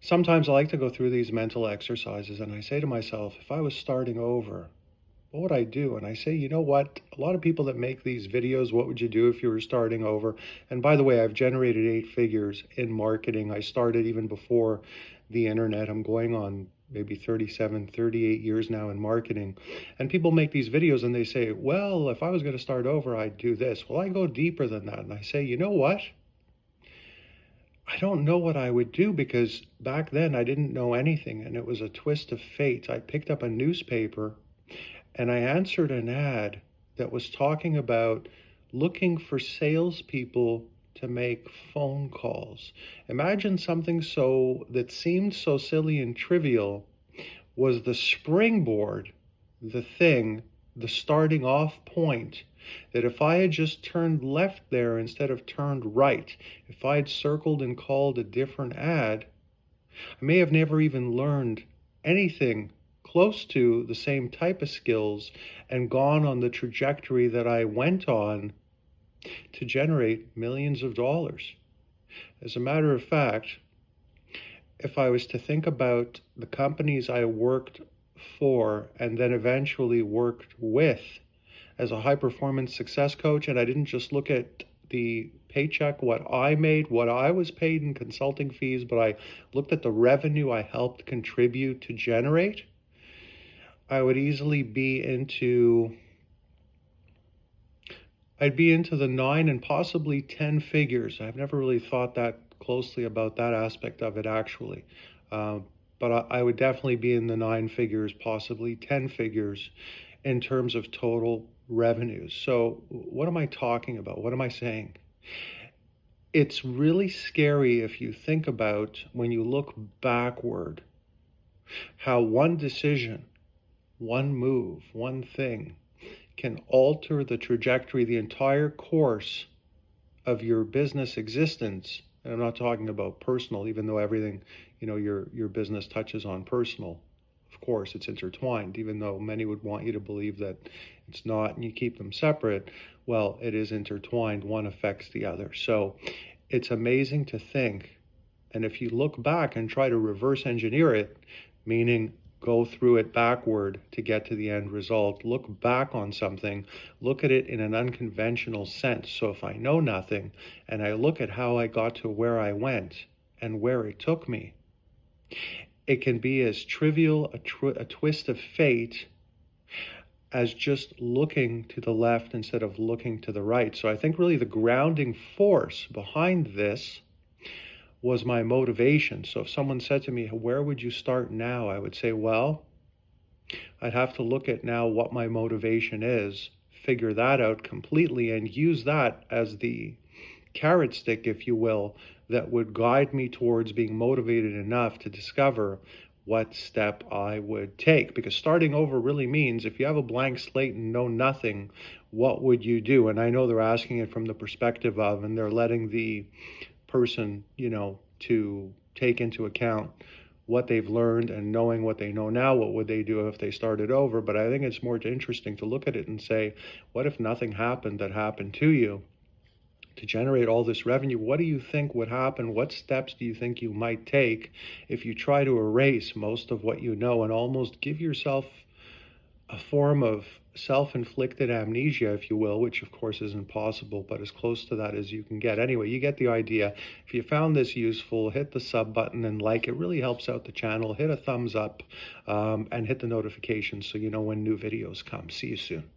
Sometimes I like to go through these mental exercises and I say to myself, if I was starting over, what would I do? And I say, you know what? A lot of people that make these videos, what would you do if you were starting over? And by the way, I've generated 8 figures in marketing. I started even before the internet. I'm going on maybe 37, 38 years now in marketing. And people make these videos and they say, well, if I was going to start over, I'd do this. Well, I go deeper than that. And I say, you know what? I don't know what I would do because back then I didn't know anything and it was a twist of fate. I picked up a newspaper and I answered an ad that was talking about looking for salespeople to make phone calls. Imagine something so that seemed so silly and trivial was the springboard, the thing, the starting off point, that if I had just turned left there instead of turned right, if I had circled and called a different ad, I may have never even learned anything close to the same type of skills and gone on the trajectory that I went on to generate millions of dollars. As a matter of fact, if I was to think about the companies I worked for and then eventually worked with as a high performance success coach, and I didn't just look at the paycheck, what I made, what I was paid in consulting fees, but I looked at the revenue I helped contribute to generate, I would easily be into I'd be into the 9 and possibly 10 figures. I've never really thought that closely about that aspect of it actually. Uh, but I would definitely be in the 9 figures, possibly 10 figures in terms of total revenues. So what am I talking about? What am I saying? It's really scary if you think about when you look backward, how one decision, one move, one thing can alter the trajectory, the entire course of your business existence. And I'm not talking about personal, even though everything, your business touches on personal. Of course, it's intertwined, even though many would want you to believe that it's not and you keep them separate. Well, it is intertwined. One affects the other. So it's amazing to think. And if you look back and try to reverse engineer it, meaning go through it backward to get to the end result, look back on something, look at it in an unconventional sense. So if I know nothing and I look at how I got to where I went and where it took me, it can be as trivial a twist of fate as just looking to the left instead of looking to the right. So I think really the grounding force behind this was my motivation. So if someone said to me, where would you start now? I would say, well, I'd have to look at now what my motivation is, figure that out completely, and use that as the carrot stick, if you will, that would guide me towards being motivated enough to discover what step I would take. Because starting over really means if you have a blank slate and know nothing, what would you do? And I know they're asking it from the perspective of, and they're letting the person, to take into account what they've learned and knowing what they know now, what would they do if they started over? But I think it's more interesting to look at it and say, what if nothing happened that happened to you to generate all this revenue? What do you think would happen? What steps do you think you might take if you try to erase most of what you know and almost give yourself a form of self-inflicted amnesia, if you will, which of course isn't possible, but as close to that as you can get. Anyway, you get the idea. If you found this useful, hit the sub button and like. It really helps out the channel. Hit a thumbs up and hit the notifications so you know when new videos come. See you soon.